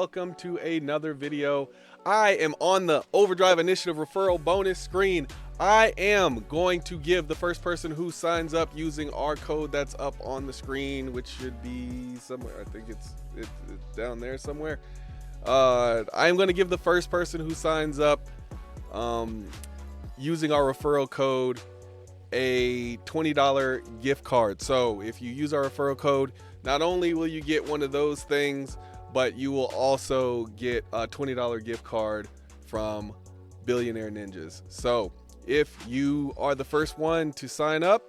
welcome to another video. I am on the Overdrive Initiative referral bonus screen. I am going to give the first person who signs up using our code that's up on the screen, which should be somewhere. I think it's down there somewhere. I'm going to give the first person who signs up using our referral code a $20 gift card. So if you use our referral code, not only will you get one of those things, but you will also get a $20 gift card from Billionaire Ninjas. So if you are the first one to sign up,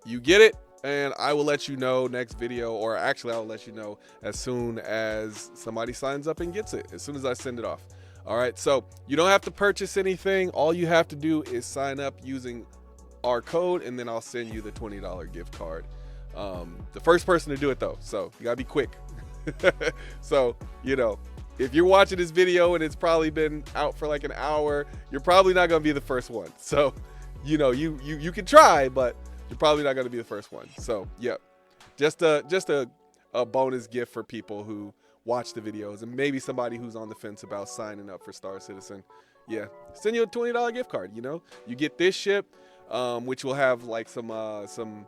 you get it, and I will let you know next video, or actually I'll let you know as soon as somebody signs up and gets it, as soon as I send it off. All right, so you don't have to purchase anything. All you have to do is sign up using our code, and then I'll send you the $20 gift card. The first person to do it though, so you gotta be quick. So, you know, if you're watching this video and it's probably been out for like an hour, you're probably not gonna be the first one. So, you know, you can try, but you're probably not gonna be the first one. So, yeah, just a bonus gift for people who watch the videos, and maybe somebody who's on the fence about signing up for Star Citizen. Yeah, send you a $20 gift card. You know, you get this ship, which will have like some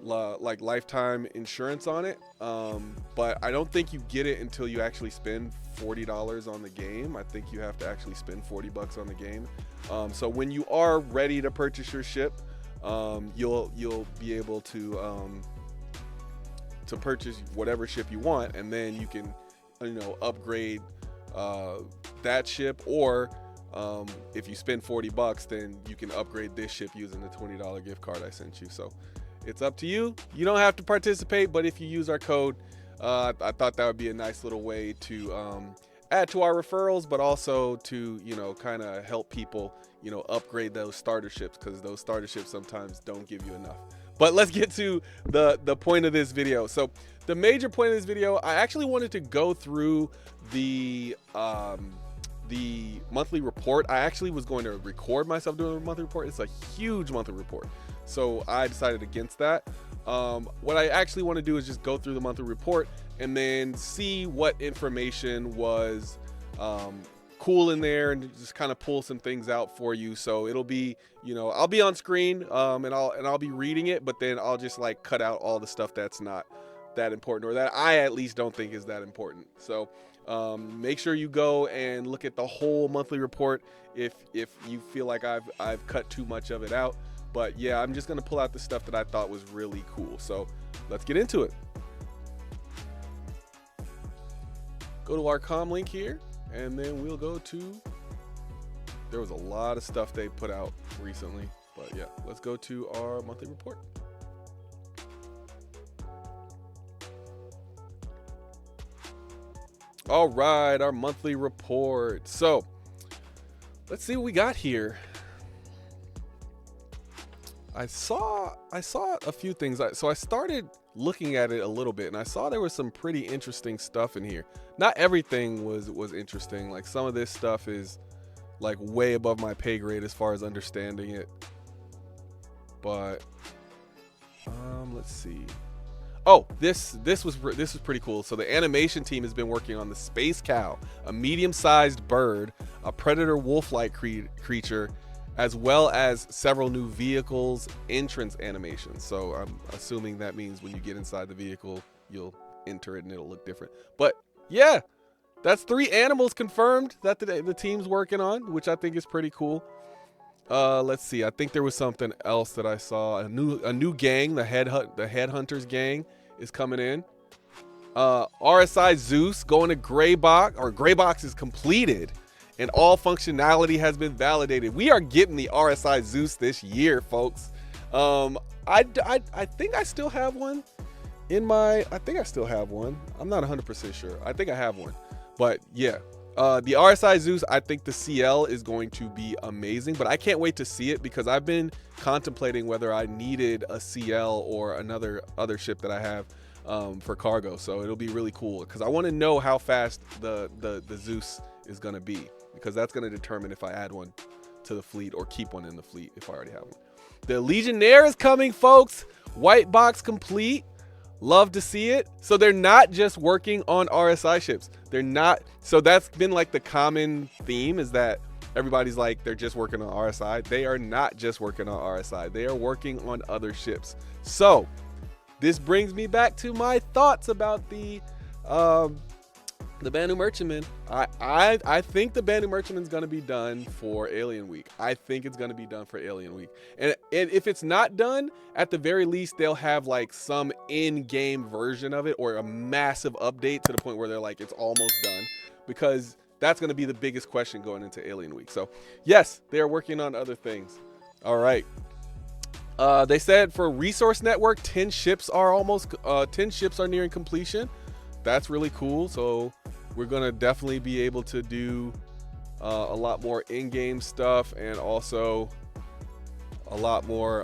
like lifetime insurance on it, but I don't think you get it until you actually spend $40 on the game. I think you have to actually spend $40 on the game. So when you are ready to purchase your ship, you'll be able to purchase whatever ship you want, and then you can, you know, upgrade that ship, or if you spend $40, then you can upgrade this ship using the $20 gift card I sent you. So it's up to you. You don't have to participate, but if you use our code, I thought that would be a nice little way to add to our referrals, but also to, you know, kind of help people, you know, upgrade those starter ships, because those starter ships sometimes don't give you enough. But let's get to the point of this video. So the major point of this video, I actually wanted to go through the monthly report. I actually was going to record myself doing a monthly report. It's a huge monthly report, so I decided against that. What I actually want to do is just go through the monthly report and then see what information was cool in there, and just kind of pull some things out for you. So it'll be, you know, I'll be on screen, and I'll be reading it, but then I'll just like cut out all the stuff that's not that important, or that I at least don't think is that important. So make sure you go and look at the whole monthly report if you feel like I've cut too much of it out. But yeah, I'm just gonna pull out the stuff that I thought was really cool. So let's get into it. Go to our com link here, and then we'll go to, there was a lot of stuff they put out recently, but yeah, let's go to our monthly report. All right, our monthly report. So let's see what we got here. I saw a few things. So I started looking at it a little bit, and I saw there was some pretty interesting stuff in here. Not everything was interesting. Like some of this stuff is like way above my pay grade as far as understanding it. But let's see. Oh, this was pretty cool. So the animation team has been working on the Space Cow, a medium-sized bird, a predator wolf-like creature, as well as several new vehicles entrance animations. So I'm assuming that means when you get inside the vehicle, you'll enter it and it'll look different. But yeah, that's 3 animals confirmed that the team's working on, which I think is pretty cool. Let's see. I think there was something else that I saw. A new gang, the Headhunters gang, is coming in. RSI Zeus going to Gray Box, or Gray Box is completed, and all functionality has been validated. We are getting the RSI Zeus this year, folks. I think I still have one in my. I think I still have one. I'm not 100% sure. I think I have one, but yeah. The RSI Zeus, I think the CL is going to be amazing, but I can't wait to see it, because I've been contemplating whether I needed a CL or other ship that I have for cargo. So it'll be really cool, because I want to know how fast the Zeus is going to be, because that's going to determine if I add one to the fleet or keep one in the fleet if I already have one. The Legionnaire is coming, folks. White box complete. Love to see it. So they're not just working on RSI ships. They're not. So that's been like the common theme, is that everybody's like, they're just working on RSI. They are not just working on RSI. They are working on other ships. So this brings me back to my thoughts about the Banu Merchantman. I think the Banu Merchantman is going to be done for Alien Week. I think it's going to be done for Alien Week. And if it's not done, at the very least, they'll have like some in-game version of it, or a massive update to the point where they're like, it's almost done. Because that's going to be the biggest question going into Alien Week. So yes, they are working on other things. All right. They said for Resource Network, 10 ships are nearing completion. That's really cool. So we're going to definitely be able to do a lot more in-game stuff, and also a lot more,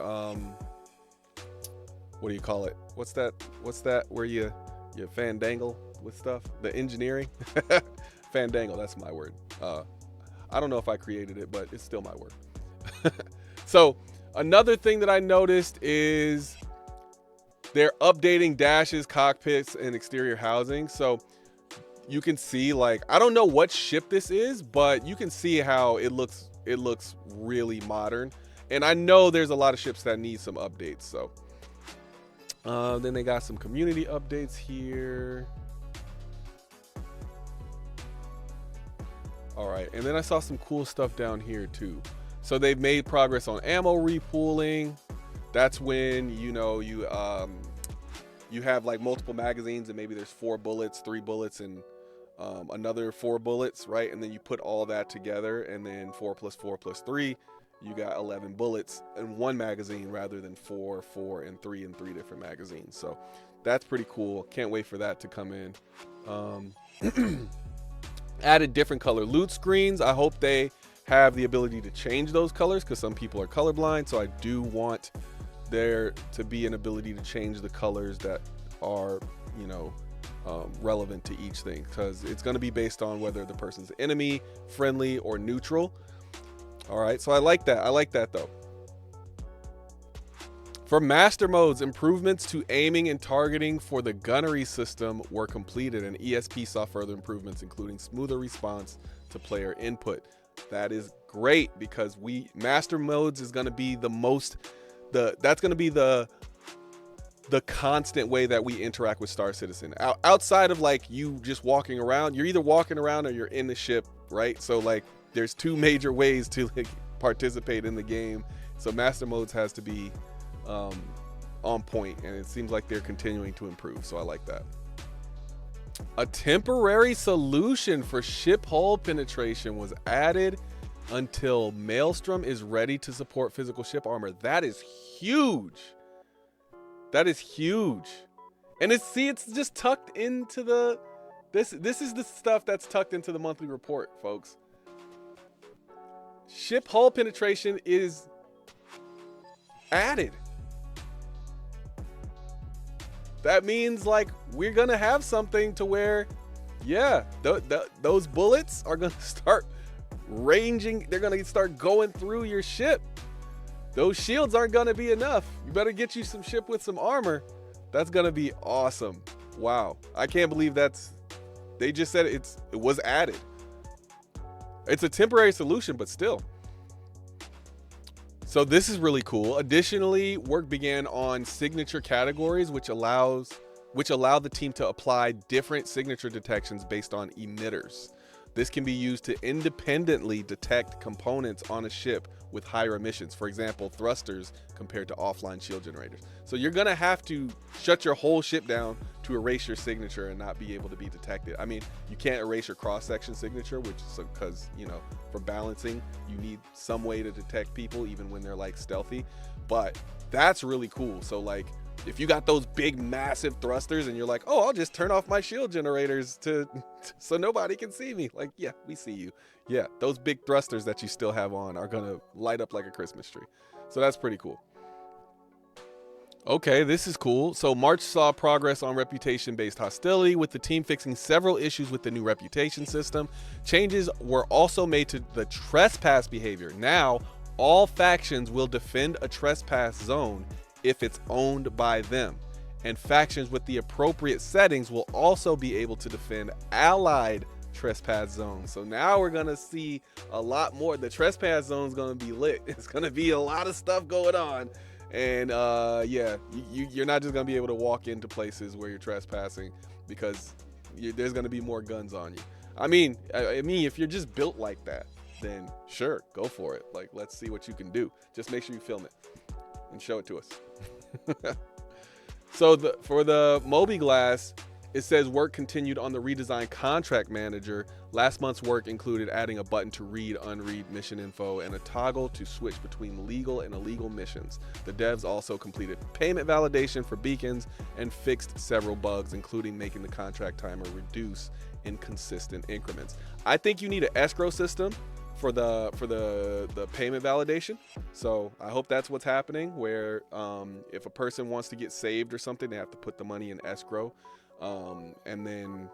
what do you call it? What's that where you fandangle with stuff? The engineering? Fandangle, that's my word. I don't know if I created it, but it's still my word. So another thing that I noticed is they're updating dashes, cockpits, and exterior housing. So you can see, like, I don't know what ship this is, but you can see how it looks really modern. And I know there's a lot of ships that need some updates. So then they got some community updates here. All right, and then I saw some cool stuff down here too. So they've made progress on ammo repooling. That's when, you know, you have like multiple magazines, and maybe there's 4 bullets, 3 bullets, and another 4 bullets, right? And then you put all that together, and then 4 plus 4 plus 3, you got 11 bullets in one magazine, rather than 4, 4, and 3 in 3 different magazines. So that's pretty cool. Can't wait for that to come in. Added different color loot screens. I hope they have the ability to change those colors, because some people are colorblind. So I do want there to be an ability to change the colors that are, you know, relevant to each thing, because it's going to be based on whether the person's enemy, friendly, or neutral. All right, so I like that. I like that though. For master modes, improvements to aiming and targeting for the gunnery system were completed, and ESP saw further improvements, including smoother response to player input. That is great, because master modes is going to be that's going to be the constant way that we interact with Star Citizen. Outside of like you just walking around, you're either walking around or you're in the ship, right? So like there's 2 major ways to like participate in the game. So master modes has to be on point, and it seems like they're continuing to improve. So I like that. A temporary solution for ship hull penetration was added until Maelstrom is ready to support physical ship armor. That is huge. That is huge. And it's just tucked into the this is the stuff that's tucked into the monthly report, folks. Ship hull penetration is added. That means like we're gonna have something to where, yeah, those bullets are gonna start ranging. They're gonna start going through your ship. Those shields aren't gonna be enough. You better get you some ship with some armor. That's gonna be awesome. Wow, I can't believe they just said it was added. It's a temporary solution, but still. So this is really cool. Additionally, work began on signature categories, which allow the team to apply different signature detections based on emitters. This can be used to independently detect components on a ship with higher emissions. For example, thrusters compared to offline shield generators. So you're gonna have to shut your whole ship down to erase your signature and not be able to be detected. I mean, you can't erase your cross-section signature, which is because, you know, for balancing, you need some way to detect people even when they're like stealthy. But that's really cool. So like, if you got those big massive thrusters and you're like, oh, I'll just turn off my shield generators so nobody can see me. Like, yeah, we see you. Yeah, those big thrusters that you still have on are gonna light up like a Christmas tree. So that's pretty cool. Okay, this is cool. So March saw progress on reputation-based hostility, with the team fixing several issues with the new reputation system. Changes were also made to the trespass behavior. Now, all factions will defend a trespass zone if it's owned by them. and factions with the appropriate settings will also be able to defend allied trespass zones. So now we're gonna see a lot more. The trespass zone is gonna be lit. It's gonna be a lot of stuff going on, and yeah, you're not just gonna be able to walk into places where you're trespassing, because there's gonna be more guns on you. I mean, if you're just built like that, then sure, go for it. Like, let's see what you can do. Just make sure you film it and show it to us. So for the Moby-Glass, it says work continued on the redesigned contract manager. Last month's work included adding a button to read, unread mission info, and a toggle to switch between legal and illegal missions. The devs also completed payment validation for beacons and fixed several bugs, including making the contract timer reduce in consistent increments. I think you need an escrow system for the payment validation. So I hope that's what's happening, where if a person wants to get saved or something, they have to put the money in escrow. And then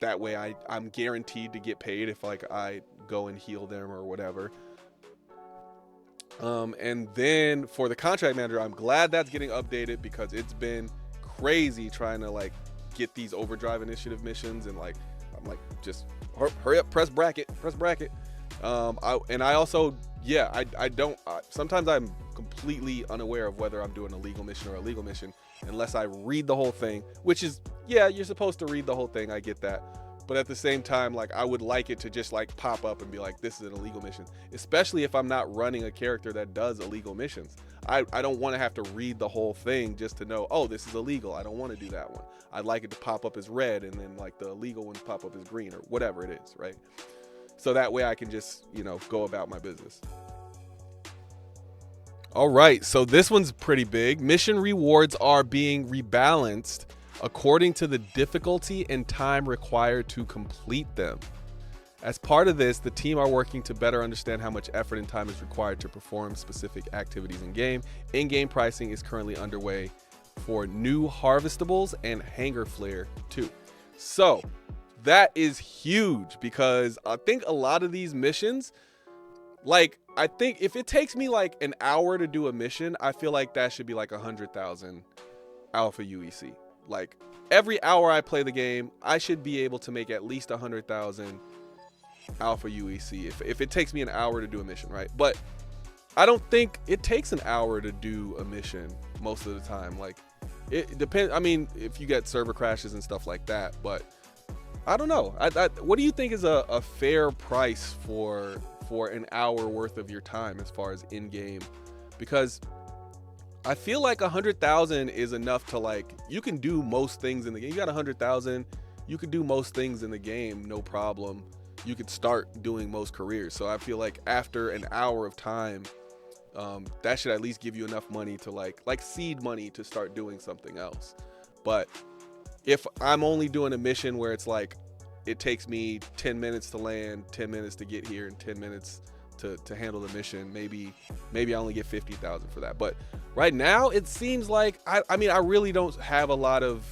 that way I'm guaranteed to get paid if like I go and heal them or whatever. And then for the contract manager, I'm glad that's getting updated, because it's been crazy trying to like get these overdrive initiative missions, and like I'm like, just hurry up, press bracket. I also, yeah, sometimes I'm completely unaware of whether I'm doing a legal mission or a legal mission unless I read the whole thing, which is, yeah, you're supposed to read the whole thing. I get that. But at the same time, like, I would like it to just like pop up and be like, this is an illegal mission, especially if I'm not running a character that does illegal missions. I don't want to have to read the whole thing just to know, oh, this is illegal. I don't want to do that one. I'd like it to pop up as red, and then like the illegal ones pop up as green, or whatever it is, right? So that way I can just, go about my business. All right, so this one's pretty big. Mission rewards are being rebalanced according to the difficulty and time required to complete them. As part of this, the team are working to better understand how much effort and time is required to perform specific activities in game. In-game pricing is currently underway for new harvestables and hanger flare too. So that is huge, because I think a lot of these missions, like, I think if it takes me like an hour to do a mission, I feel like that should be like 100,000 alpha UEC. Like, every hour I play the game, I should be able to make at least 100,000 alpha UEC if it takes me an hour to do a mission, right? But I don't think it takes an hour to do a mission most of the time. Like, it depends. I mean, if you get server crashes and stuff like that, but I don't know. What do you think is a fair price for an hour worth of your time as far as in-game? Because I feel like 100,000 is enough to, like, you can do most things in the game. You got 100,000, you could do most things in the game, no problem. You could start doing most careers. So I feel like after an hour of time, that should at least give you enough money to like seed money to start doing something else. But if I'm only doing a mission where it's like, it takes me 10 minutes to land, 10 minutes to get here, and 10 minutes to handle the mission, maybe I only get 50,000 for that. But right now it seems like, I mean, I really don't have a lot of,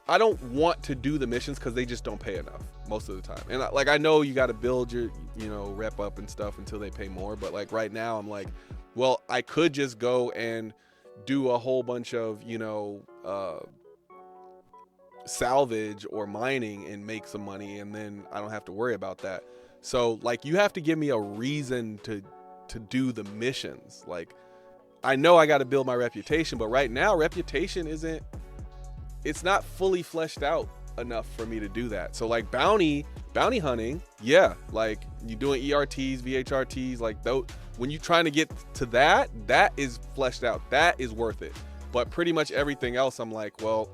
I don't want to do the missions because they just don't pay enough most of the time. And like, I know you got to build your, rep up and stuff until they pay more. But like right now I'm like, well, I could just go and do a whole bunch of, salvage or mining and make some money, and then I don't have to worry about that. So like, you have to give me a reason to do the missions. Like, I know I got to build my reputation, but right now reputation it's not fully fleshed out enough for me to do that. So like bounty hunting, yeah, like you doing ERTs, VHRTs, like those, when you're trying to get to that is fleshed out, that is worth it. But pretty much everything else, I'm like, well,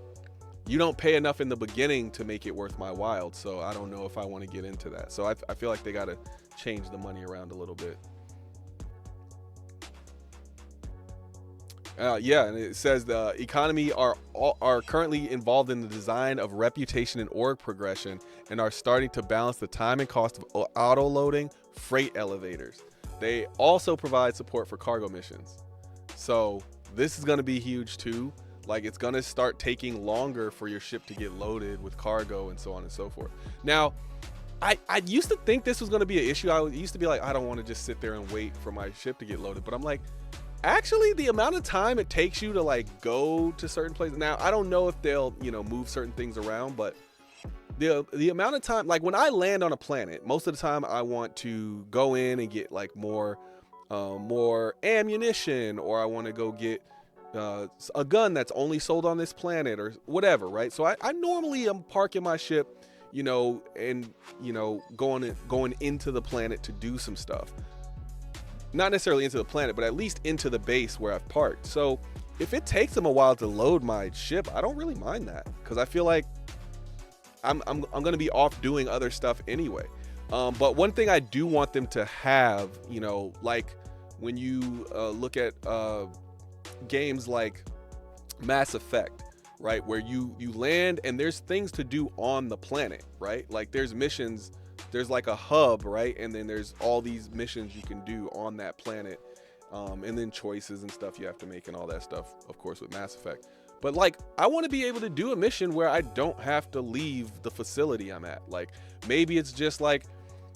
you don't pay enough in the beginning to make it worth my while. So I don't know if I want to get into that. So I feel like they got to change the money around a little bit. Yeah, and it says the economy are currently involved in the design of reputation and org progression, and are starting to balance the time and cost of auto loading freight elevators. They also provide support for cargo missions. So this is going to be huge too. Like, it's going to start taking longer for your ship to get loaded with cargo and so on and so forth. Now, I used to think this was going to be an issue. I used to be like, I don't want to just sit there and wait for my ship to get loaded. But I'm like, Actually, the amount of time it takes you to like go to certain places. Now, I don't know if they'll, move certain things around, but the amount of time, like when I land on a planet, most of the time I want to go in and get like more ammunition, or I want to go get a gun that's only sold on this planet or whatever, right? So I normally am parking my ship, and going into the planet to do some stuff. Not necessarily into the planet, but at least into the base where I've parked. So if it takes them a while to load my ship, I don't really mind that, because I feel like I'm gonna be off doing other stuff anyway. But one thing I do want them to have, like when you look at games like Mass Effect, right, where you land and there's things to do on the planet, right? Like there's missions, there's like a hub, right, and then there's all these missions you can do on that planet, and then choices and stuff you have to make and all that stuff, of course, with Mass Effect. But like, I want to be able to do a mission where I don't have to leave the facility I'm at. Like maybe it's just like,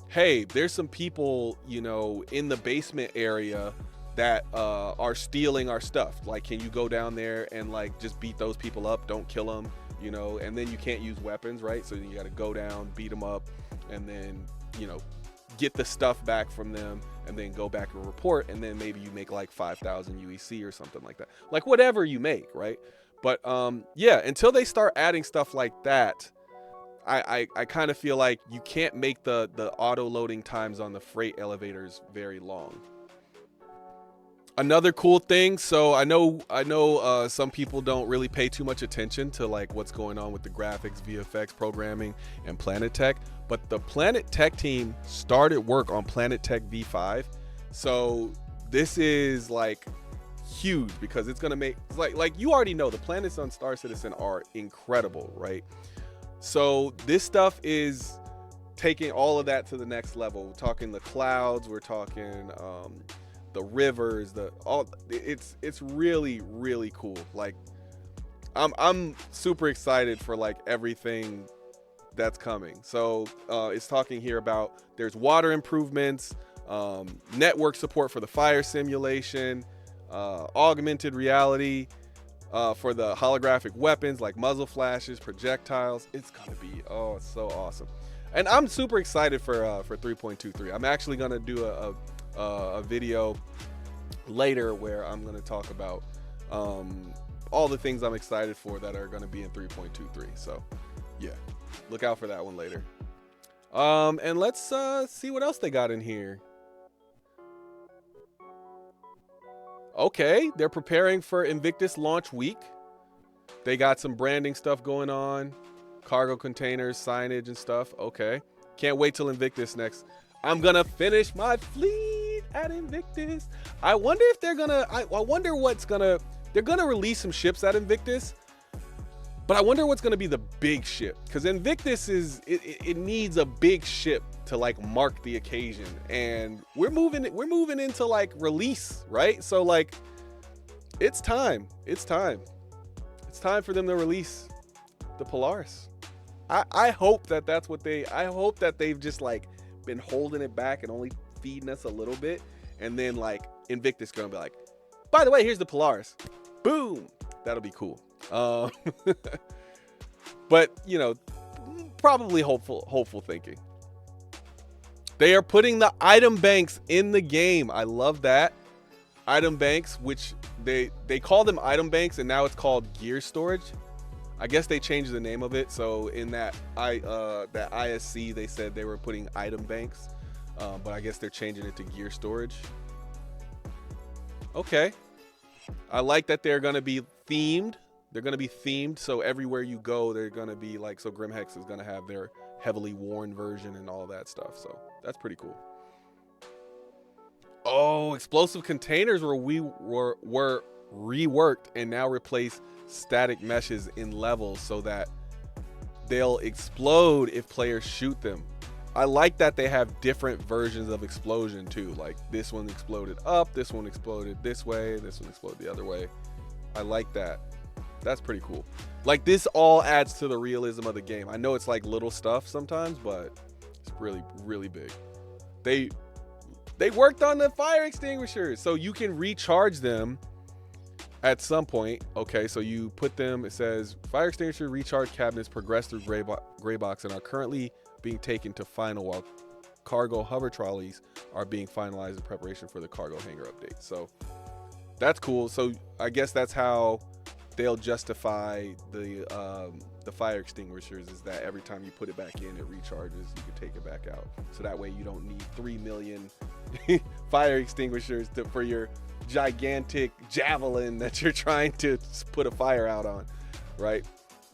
hey, there's some people, in the basement area that are stealing our stuff. Like, can you go down there and like just beat those people up? Don't kill them, and then you can't use weapons, right? So you got to go down, beat them up, and then, get the stuff back from them, and then go back and report, and then maybe you make like 5,000 UEC or something like that. Like whatever you make, right? But yeah, until they start adding stuff like that, I kind of feel like you can't make the auto loading times on the freight elevators very long. Another cool thing, so I know some people don't really pay too much attention to like what's going on with the graphics, VFX, programming, and Planet Tech, but the Planet Tech team started work on Planet Tech V5. So this is like huge, because it's gonna make, like you already know, the planets on Star Citizen are incredible, right? So this stuff is taking all of that to the next level. We're talking the clouds, we're talking the rivers, it's really, really cool. Like I'm super excited for like everything that's coming. So it's talking here about there's water improvements, network support for the fire simulation, augmented reality for the holographic weapons like muzzle flashes, projectiles. It's gonna be, it's so awesome. And I'm super excited for 3.23. I'm actually gonna do a video later where I'm gonna talk about all the things I'm excited for that are gonna be in 3.23. So yeah, look out for that one later. And let's see what else they got in here. Okay, they're preparing for Invictus launch week. They got some branding stuff going on, cargo containers, signage and stuff. Okay, can't wait till Invictus next. I'm gonna finish my fleet at Invictus. I wonder if they're gonna, I wonder what's gonna, they're gonna release some ships at Invictus, but I wonder what's gonna be the big ship, because Invictus is, it needs a big ship to like mark the occasion, and we're moving into like release, right? So like it's time for them to release the Polaris. I hope that's what I hope that they've just like been holding it back and only feeding us a little bit, and then like Invictus gonna be like, by the way, here's the Polaris, boom. That'll be cool. But probably hopeful thinking. They are putting the item banks in the game. I love that. Item banks, which they call them item banks, and now it's called gear storage. I guess they changed the name of it. So in that ISC, they said they were putting item banks, but I guess they're changing it to gear storage. Okay. I like that they're going to be themed. They're going to be themed, so everywhere you go, they're going to be like, so Grimhex is going to have their heavily worn version and all that stuff. So that's pretty cool. Oh, explosive containers were reworked and now replace static meshes in levels so that they'll explode if players shoot them. I like that they have different versions of explosion too. Like this one exploded up, this one exploded this way, this one exploded the other way. I like that. That's pretty cool. Like this all adds to the realism of the game. I know it's like little stuff sometimes, but it's really, really big. They worked on the fire extinguishers, so you can recharge them at some point. Okay, so you put them, it says fire extinguisher recharge cabinets progress through gray box and are currently being taken to final, while cargo hover trolleys are being finalized in preparation for the cargo hangar update. So that's cool. So I guess that's how they'll justify the fire extinguishers, is that every time you put it back in, it recharges. You can take it back out. So that way you don't need 3 million fire extinguishers for your gigantic javelin that you're trying to put a fire out on, right?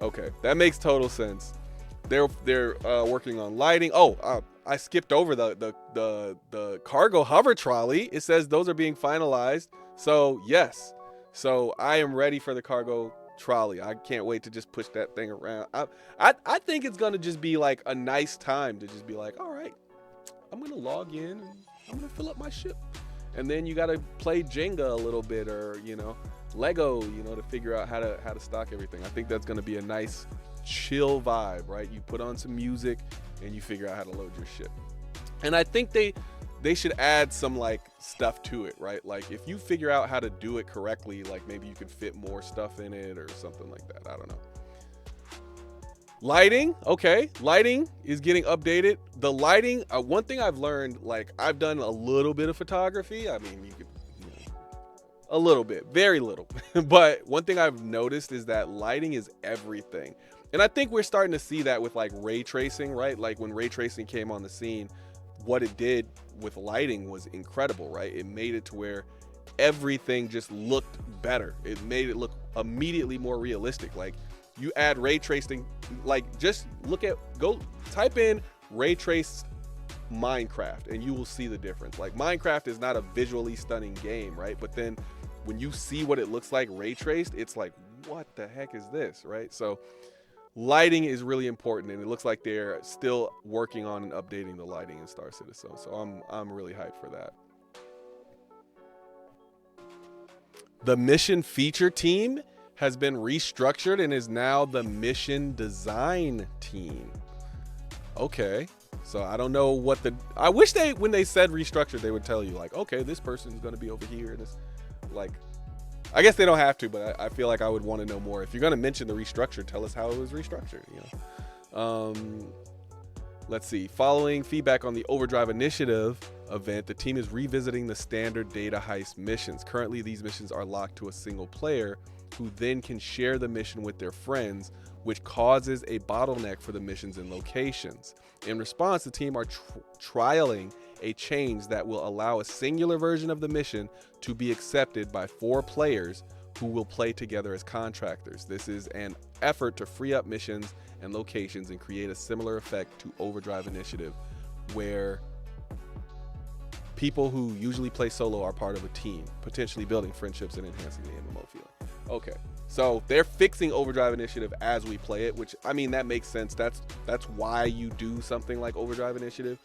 Okay, that makes total sense. They're working on lighting. I skipped over the cargo hover trolley. It says those are being finalized. So yes, so I am ready for the cargo trolley. I can't wait to just push that thing around. I think it's gonna just be like a nice time to just be like, all right, I'm gonna log in and I'm gonna fill up my ship, and then you gotta play Jenga a little bit, or Lego, to figure out how to stock everything. I think that's gonna be a nice chill vibe, right? You put on some music and you figure out how to load your ship. And I think they should add some like stuff to it, right? Like if you figure out how to do it correctly, like maybe you could fit more stuff in it or something like that. I don't know. Lighting, okay. Lighting is getting updated. The lighting, one thing I've learned, like I've done a little bit of photography. I mean, you could, a little bit, very little. But one thing I've noticed is that lighting is everything. And I think we're starting to see that with like ray tracing, right? Like when ray tracing came on the scene, what it did with lighting was incredible, right? It made it to where everything just looked better. It made it look immediately more realistic. Like you add ray tracing, like just go type in ray trace Minecraft and you will see the difference. Like Minecraft is not a visually stunning game, right? But then when you see what it looks like ray traced, it's like, what the heck is this, right? So lighting is really important, and it looks like they're still working on and updating the lighting in Star Citizen. So I'm really hyped for that. The mission feature team has been restructured and is now the mission design team. Okay. So I don't know what I wish when they said restructured, they would tell you like, okay, this person's going to be over here. This, like, I guess they don't have to, but I feel like I would want to know more. If you're going to mention the restructure, tell us how it was restructured, Let's see. Following feedback on the Overdrive Initiative event, the team is revisiting the standard data heist missions. Currently, these missions are locked to a single player who then can share the mission with their friends, which causes a bottleneck for the missions and locations. In response, the team are trialing a change that will allow a singular version of the mission to be accepted by 4 players who will play together as contractors. This is an effort to free up missions and locations and create a similar effect to Overdrive Initiative, where people who usually play solo are part of a team, potentially building friendships and enhancing the MMO feeling. Okay, so they're fixing Overdrive Initiative as we play it, which, I mean, that makes sense. That's why you do something like Overdrive Initiative,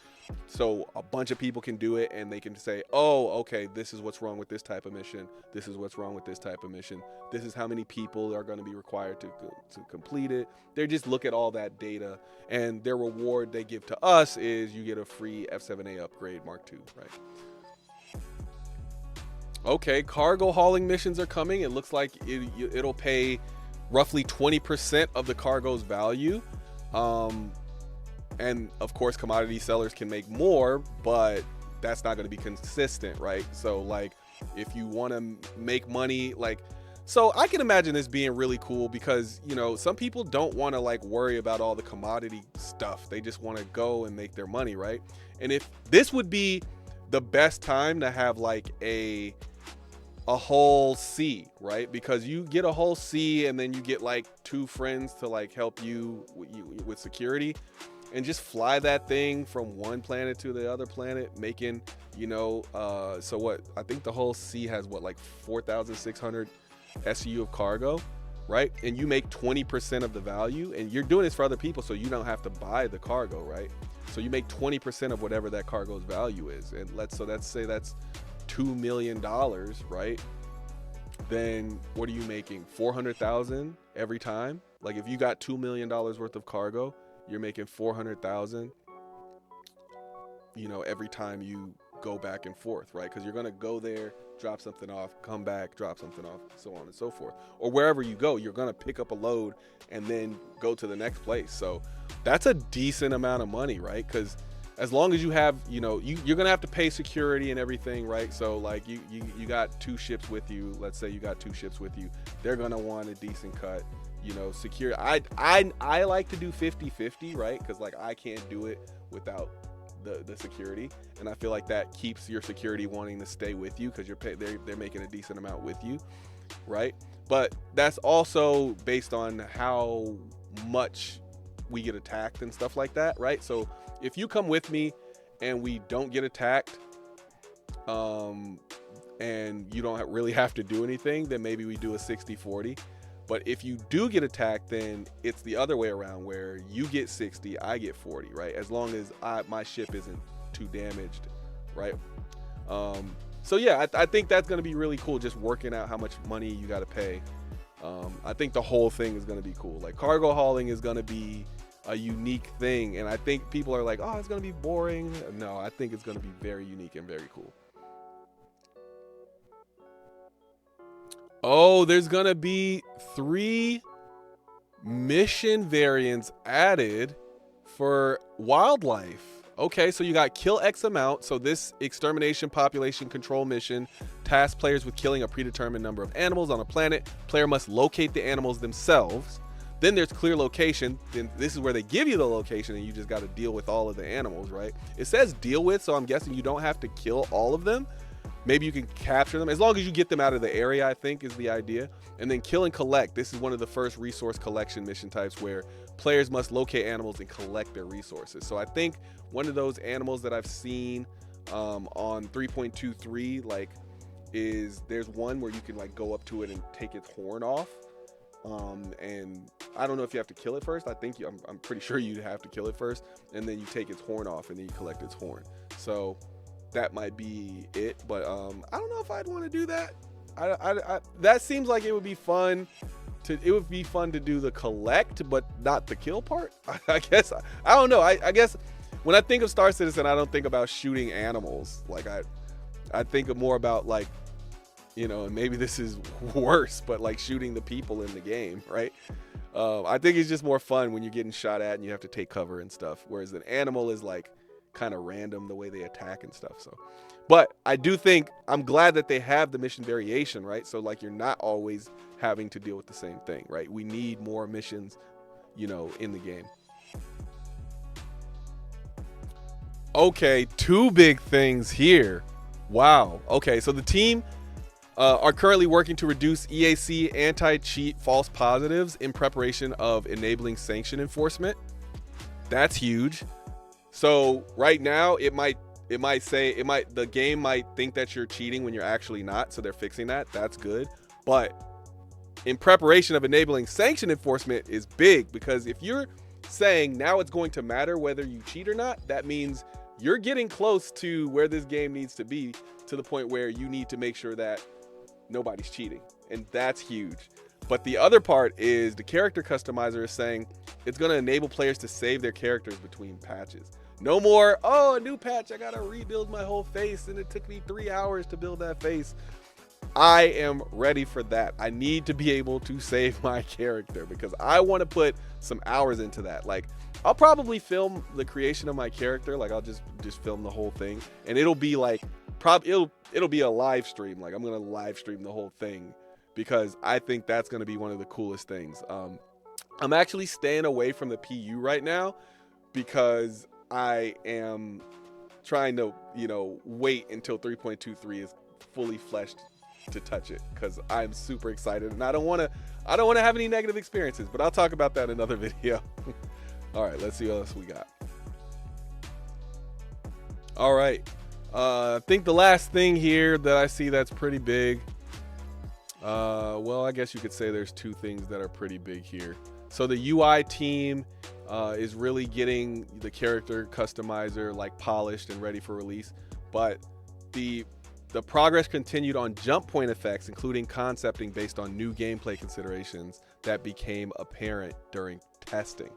so a bunch of people can do it and they can say, oh, okay, this is what's wrong with this type of mission. This is what's wrong with this type of mission. This is how many people are going to be required to complete it. They just look at all that data, and their reward they give to us is you get a free F7A upgrade Mark II, right? Okay, cargo hauling missions are coming. It looks like it'll pay roughly 20% of the cargo's value. And of course, commodity sellers can make more, but that's not going to be consistent, right? So like, if you want to make money, like, so I can imagine this being really cool because, some people don't want to like worry about all the commodity stuff. They just want to go and make their money, right? And if this would be the best time to have like a whole C, right? Because you get a whole C and then you get like 2 friends to like help you with security, and just fly that thing from one planet to the other planet, making, so what, I think the whole C has what, like 4,600 SU of cargo, right? And you make 20% of the value, and you're doing this for other people, so you don't have to buy the cargo, right? So you make 20% of whatever that cargo's value is. And let's say that's $2 million, right? Then what are you making? 400,000 every time? Like if you got $2 million worth of cargo, you're making 400,000, every time you go back and forth, right? Because you're going to go there, drop something off, come back, drop something off, so on and so forth. Or wherever you go, you're going to pick up a load and then go to the next place. So that's a decent amount of money, right? Because as long as you have, you're going to have to pay security and everything, right? So like you got 2 ships with you. Let's say you got 2 ships with you. They're going to want a decent cut, secure. I like to do 50-50, right? Because like I can't do it without the security, and I feel like that keeps your security wanting to stay with you because they're making a decent amount with you, right? But that's also based on how much we get attacked and stuff like that, right? So if you come with me and we don't get attacked, and you don't really have to do anything, then maybe we do a 60-40. But if you do get attacked, then it's the other way around where you get 60, I get 40, right? As long as my ship isn't too damaged, right? So yeah, I think that's going to be really cool, just working out how much money you got to pay. I think the whole thing is going to be cool. Like cargo hauling is going to be a unique thing, and I think people are like, oh, it's going to be boring. No, I think it's going to be very unique and very cool. Oh, there's going to be 3 mission variants added for wildlife. Okay, so you got kill X amount. So this extermination population control mission tasks players with killing a predetermined number of animals on a planet. Player must locate the animals themselves. Then there's clear location. Then this is where they give you the location and you just got to deal with all of the animals, right? It says deal with, so I'm guessing you don't have to kill all of them. Maybe you can capture them as long as you get them out of the area, I think is the idea. And then kill and collect. This is one of the first resource collection mission types where players must locate animals and collect their resources. So I think one of those animals that I've seen on 3.23 like is there's one where you can like go up to it and take its horn off. And I don't know if you have to kill it first. I think I'm pretty sure you have to kill it first, and then you take its horn off and then you collect its horn. So that might be it, but I don't know if I'd want to do that. I that seems like it would be fun to do the collect, but not the kill part. I guess I don't know. I guess when I think of Star Citizen, I don't think about shooting animals. Like I think more about like, and maybe this is worse, but like shooting the people in the game, right? I think it's just more fun when you're getting shot at and you have to take cover and stuff, whereas an animal is like kind of random the way they attack and stuff. So but I do think I'm glad that they have the mission variation, right? So like you're not always having to deal with the same thing, right? We need more missions, in the game. Okay, 2 big things here. Wow. Okay, so the team are currently working to reduce EAC anti-cheat false positives in preparation of enabling sanction enforcement. That's huge. So right now the game might think that you're cheating when you're actually not, so they're fixing that. That's good. But in preparation of enabling sanction enforcement is big, because if you're saying now it's going to matter whether you cheat or not, that means you're getting close to where this game needs to be, to the point where you need to make sure that nobody's cheating, and that's huge. But the other part is the character customizer is saying it's going to enable players to save their characters between patches. No more, oh, a new patch, I gotta rebuild my whole face and it took me 3 hours to build that face. I am ready for that. I need to be able to save my character because I want to put some hours into that. Like, I'll probably film the creation of my character. Like, I'll just film the whole thing, and it'll be like it'll be a live stream. Like, I'm gonna live stream the whole thing because I think that's gonna be one of the coolest things. I'm actually staying away from the PU right now because I am trying to, wait until 3.23 is fully fleshed to touch it, because I'm super excited and I don't want to have any negative experiences, but I'll talk about that in another video. All right, let's see what else we got. All right, I think the last thing here that I see that's pretty big, well, I guess you could say there's 2 things that are pretty big here. So the UI team is really getting the character customizer like polished and ready for release, but the progress continued on jump point effects, including concepting based on new gameplay considerations that became apparent during testing.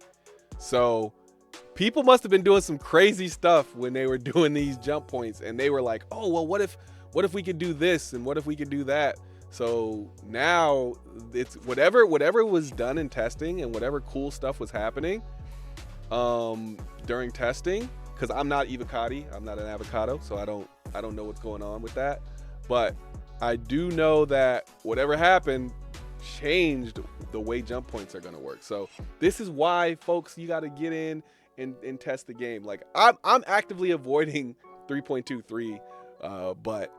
So people must have been doing some crazy stuff when they were doing these jump points, and they were like, oh well, what if we could do this, and what if we could do that? So now it's whatever was done in testing, and whatever cool stuff was happening during testing, because I'm not avocado, I'm not an avocado, so I don't know what's going on with that, but I do know that whatever happened changed the way jump points are going to work. So this is why, folks, you got to get in and test the game. Like I'm actively avoiding 3.23, but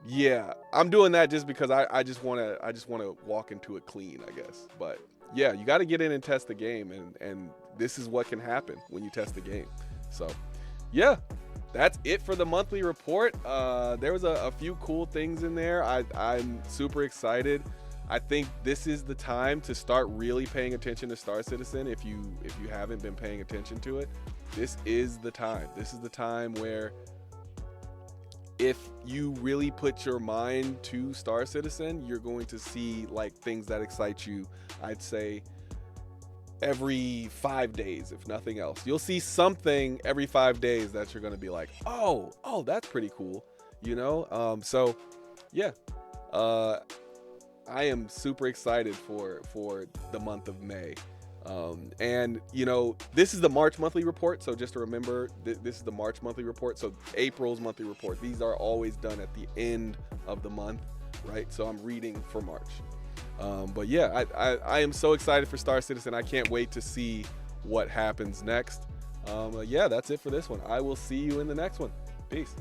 yeah, I'm doing that just because I just want to walk into it clean, I guess. But yeah, you got to get in and test the game, and this is what can happen when you test the game. So yeah, that's it for the monthly report. There was a few cool things in there. I'm super excited. I think this is the time to start really paying attention to Star Citizen. If you haven't been paying attention to it, this is the time. This is the time where, if you really put your mind to Star Citizen, you're going to see like things that excite you. I'd say every 5 days, if nothing else. You'll see something every 5 days that you're going to be like, oh, that's pretty cool, you know? So yeah, I am super excited for the month of May. And you know, this is the March monthly report, so just to remember, this is the March monthly report. So April's monthly report, these are always done at the end of the month, right? So I'm reading for March. But yeah, I am so excited for Star Citizen. I can't wait to see what happens next. Yeah, that's it for this one. I will see you in the next one. Peace.